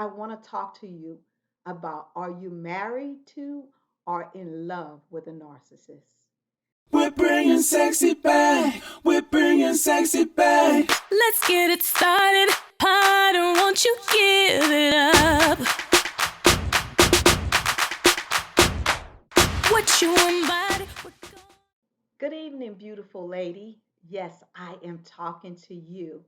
I want to talk to you about, are you married to or in love with a narcissist? We're bringing sexy back. We're bringing sexy back. Let's get it started. Harder, won't you give it up? What you invited. Good evening, beautiful lady. Yes, I am talking to you.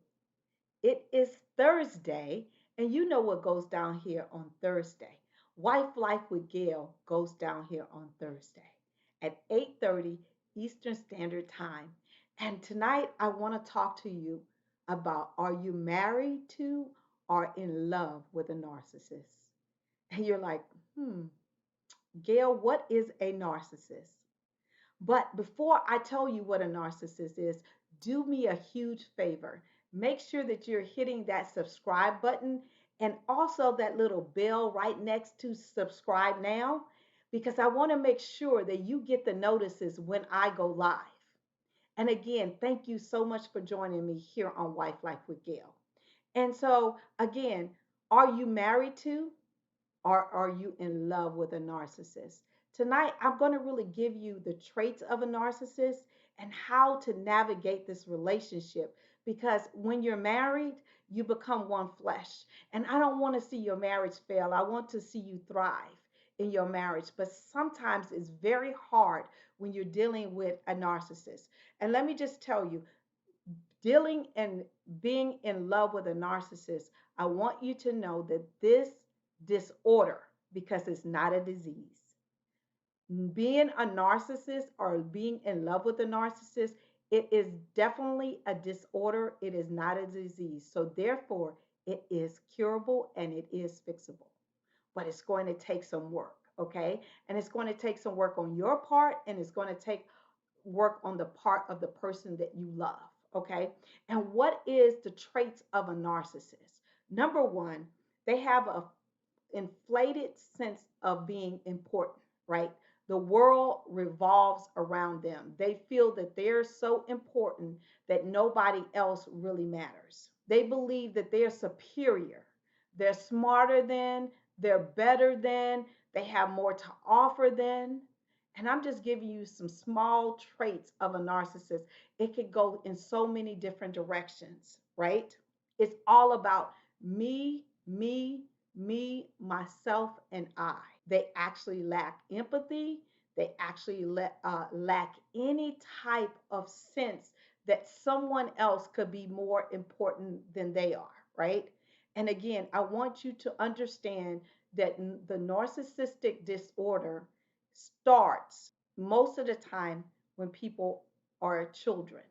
It is Thursday, and you know what goes down here on Thursday. Wife Life with Gail goes down here on Thursday at 8:30 Eastern Standard Time. And tonight I want to talk to you about, are you married to or in love with a narcissist? And you're like, Gail, what is a narcissist? But before I tell you what a narcissist is, do me a huge favor. Make sure that you're hitting that subscribe button and also that little bell right next to subscribe now, because I want to make sure that you get the notices when I go live. And again, thank you so much for joining me here on Wife Life with Gail. And so, again, are you married to or are you in love with a narcissist? Tonight, I'm going to really give you the traits of a narcissist and how to navigate this relationship, because when you're married, you become one flesh. And I don't want to see your marriage fail. I want to see you thrive in your marriage. But sometimes it's very hard when you're dealing with a narcissist. And let me just tell you, dealing and being in love with a narcissist, I want you to know that this disorder, because it's not a disease, being a narcissist or being in love with a narcissist, it is definitely a disorder. It is not a disease. So therefore, it is curable and it is fixable. But it's going to take some work, okay? And it's going to take some work on your part, and it's going to take work on the part of the person that you love, okay? And what is the traits of a narcissist? Number one, they have a inflated sense of being important, right? The world revolves around them. They feel that they're so important that nobody else really matters. They believe that they're superior, they're smarter than, they're better than, they have more to offer than. And I'm just giving you some small traits of a narcissist. It could go in so many different directions, right? It's all about me, myself, and I. They actually lack empathy. They actually lack any type of sense that someone else could be more important than they are, right? And again, I want you to understand that the narcissistic disorder starts most of the time when people are children.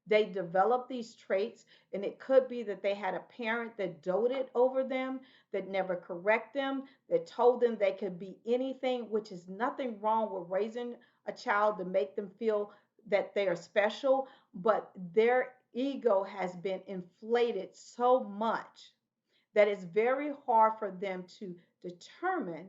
They develop these traits, and it could be that they had a parent that doted over them, that never correct them, that told them they could be anything, which is nothing wrong with raising a child to make them feel that they are special, but their ego has been inflated so much that it's very hard for them to determine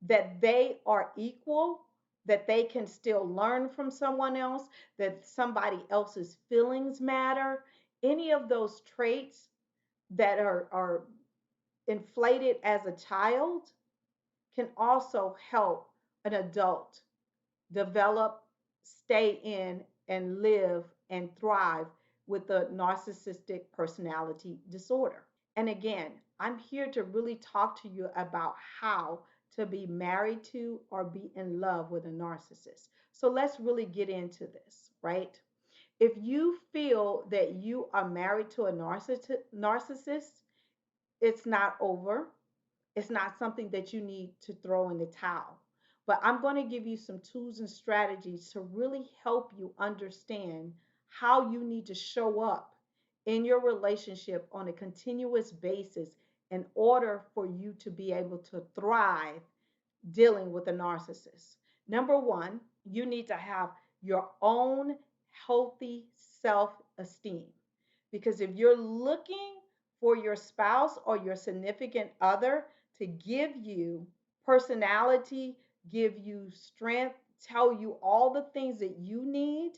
that they are equal, that they can still learn from someone else, that somebody else's feelings matter. Any of those traits that are inflated as a child can also help an adult develop, stay in, and live and thrive with the narcissistic personality disorder. And again, I'm here to really talk to you about how to be married to or be in love with a narcissist. So let's really get into this, right? If you feel that you are married to a narcissist, it's not over. It's not something that you need to throw in the towel. But I'm going to give you some tools and strategies to really help you understand how you need to show up in your relationship on a continuous basis in order for you to be able to thrive dealing with a narcissist. Number one, you need to have your own healthy self esteem. Because if you're looking for your spouse or your significant other to give you personality, give you strength, tell you all the things that you need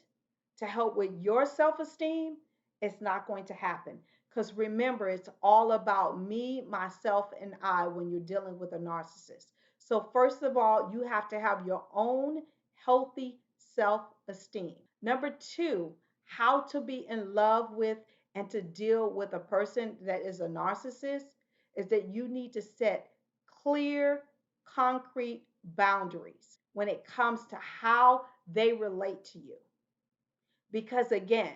to help with your self esteem, it's not going to happen. Because remember, it's all about me, myself, and I when you're dealing with a narcissist. So, first of all, you have to have your own healthy self esteem. Number two, how to be in love with and to deal with a person that is a narcissist is that you need to set clear, concrete boundaries when it comes to how they relate to you. Because again,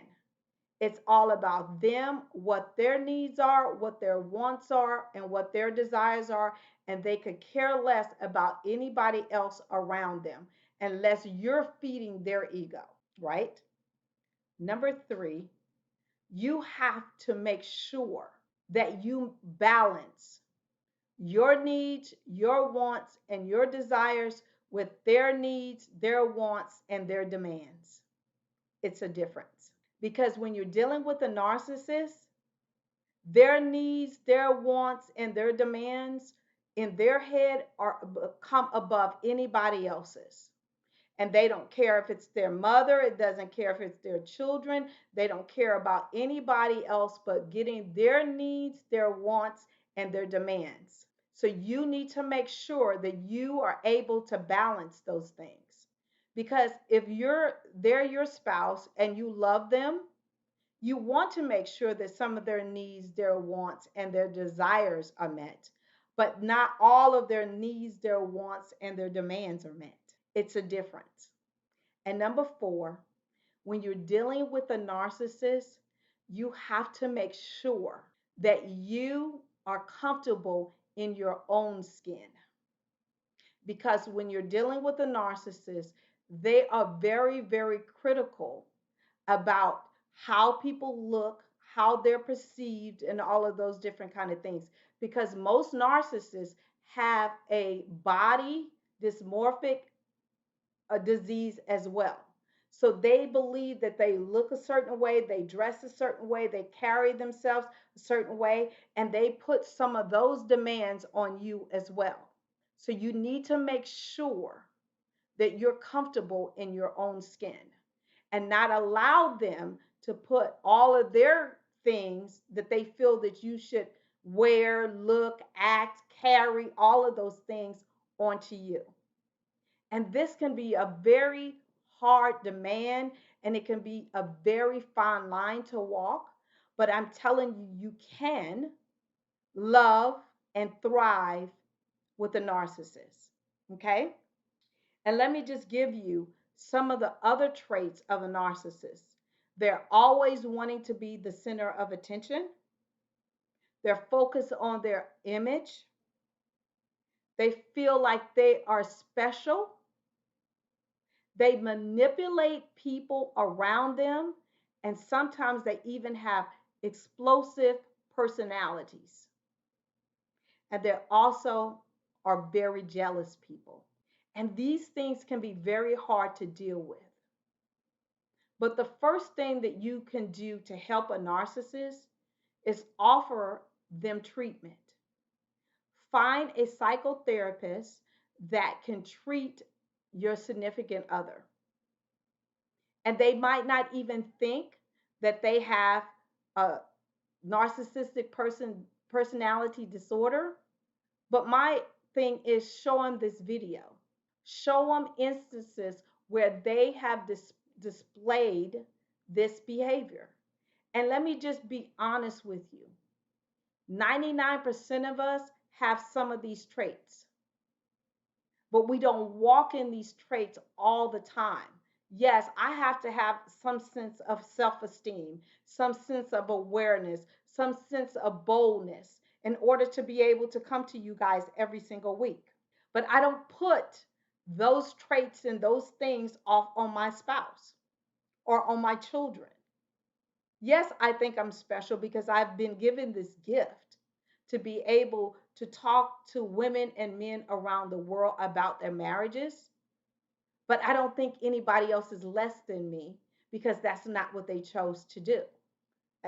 it's all about them, what their needs are, what their wants are, and what their desires are. And they could care less about anybody else around them unless you're feeding their ego, right? Number three, you have to make sure that you balance your needs, your wants, and your desires with their needs, their wants, and their demands. It's a difference. Because when you're dealing with a narcissist, their needs, their wants, and their demands in their head are come above anybody else's. And they don't care if it's their mother, it doesn't care if it's their children, they don't care about anybody else but getting their needs, their wants, and their demands. So you need to make sure that you are able to balance those things. Because if they're your spouse and you love them, you want to make sure that some of their needs, their wants, and their desires are met, but not all of their needs, their wants, and their demands are met. It's a difference. And number four, when you're dealing with a narcissist, you have to make sure that you are comfortable in your own skin. Because when you're dealing with a narcissist, they are very, very critical about how people look, how they're perceived, and all of those different kind of things. Because most narcissists have a body dysmorphic disease as well. So they believe that they look a certain way, they dress a certain way, they carry themselves a certain way, and they put some of those demands on you as well. So you need to make sure that you're comfortable in your own skin and not allow them to put all of their things that they feel that you should wear, look, act, carry, all of those things onto you. And this can be a very hard demand and it can be a very fine line to walk. But I'm telling you, you can love and thrive with a narcissist. Okay? And let me just give you some of the other traits of a narcissist. They're always wanting to be the center of attention. They're focused on their image. They feel like they are special. They manipulate people around them. And sometimes they even have explosive personalities. And they also are very jealous people. And these things can be very hard to deal with. But the first thing that you can do to help a narcissist is offer them treatment. Find a psychotherapist that can treat your significant other. And they might not even think that they have a narcissistic personality disorder. But my thing is show them this video. Show them instances where they have displayed this behavior. And let me just be honest with you. 99% of us have some of these traits, but we don't walk in these traits all the time. Yes, I have to have some sense of self-esteem, some sense of awareness, some sense of boldness in order to be able to come to you guys every single week. But I don't put those traits and those things off on my spouse or on my children. Yes, I think I'm special because I've been given this gift to be able to talk to women and men around the world about their marriages. But I don't think anybody else is less than me because that's not what they chose to do.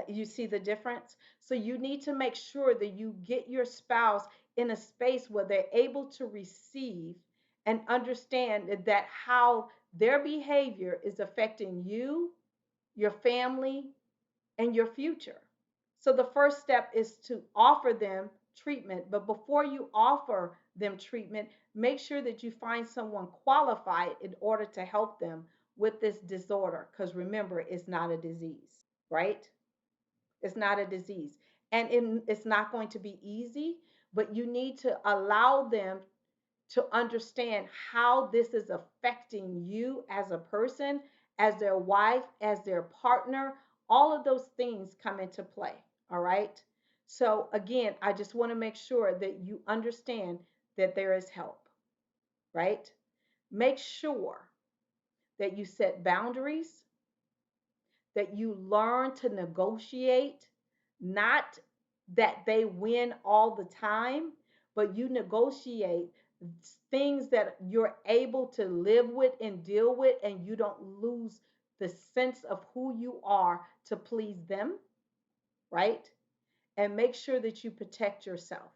You see the difference? So you need to make sure that you get your spouse in a space where they're able to receive and understand that how their behavior is affecting you, your family, and your future. So the first step is to offer them treatment. But before you offer them treatment, make sure that you find someone qualified in order to help them with this disorder. Because remember, it's not a disease, right? It's not a disease. And it's not going to be easy, but you need to allow them to understand how this is affecting you as a person, as their wife, as their partner. All of those things come into play. All right. So, again, I just want to make sure that you understand that there is help, right? Make sure that you set boundaries, that you learn to negotiate, not that they win all the time, but you negotiate things that you're able to live with and deal with, and you don't lose the sense of who you are to please them, right? And make sure that you protect yourself.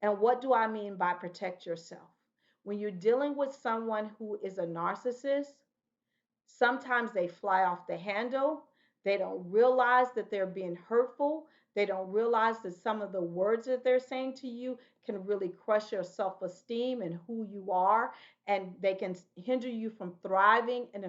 And what do I mean by protect yourself? When you're dealing with someone who is a narcissist, sometimes they fly off the handle. They don't realize that they're being hurtful. They don't realize that some of the words that they're saying to you can really crush your self esteem and who you are. And they can hinder you from thriving and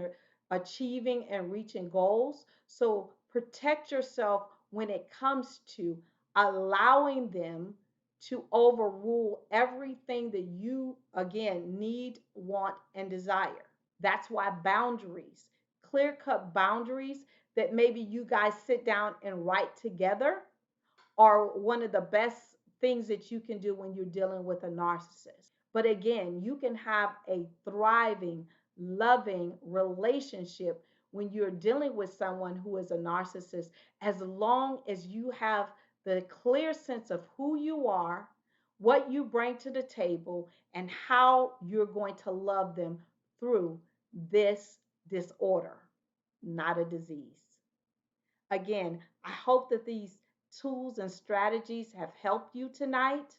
achieving and reaching goals. So protect yourself when it comes to allowing them to overrule everything that you, again, need, want, and desire. That's why boundaries, clear cut boundaries that maybe you guys sit down and write together, are one of the best things that you can do when you're dealing with a narcissist. But again, you can have a thriving, loving relationship when you're dealing with someone who is a narcissist, as long as you have the clear sense of who you are, what you bring to the table, and how you're going to love them through this disorder, not a disease. Again, I hope that these tools and strategies have helped you tonight.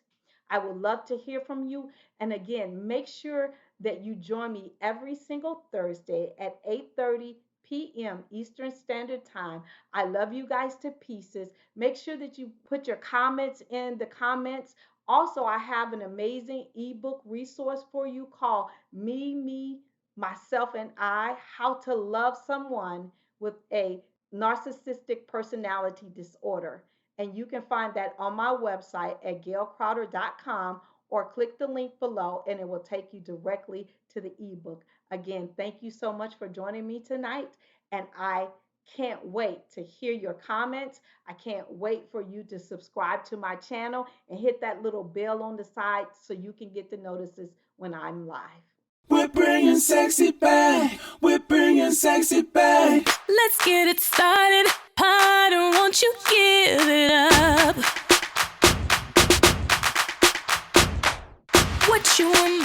I would love to hear from you. And again, make sure that you join me every single Thursday at 8:30 p.m. Eastern Standard Time. I love you guys to pieces. Make sure that you put your comments in the comments. Also, I have an amazing ebook resource for you called Me, Myself, and I: How to Love Someone with a Narcissistic Personality Disorder. And you can find that on my website at gailcrowder.com, or click the link below and it will take you directly to the ebook. Again, thank you so much for joining me tonight. And I can't wait to hear your comments. I can't wait for you to subscribe to my channel and hit that little bell on the side so you can get the notices when I'm live. We're bringing sexy back. We're bringing sexy back. Let's get it started. Harder, won't you give it up? What you want?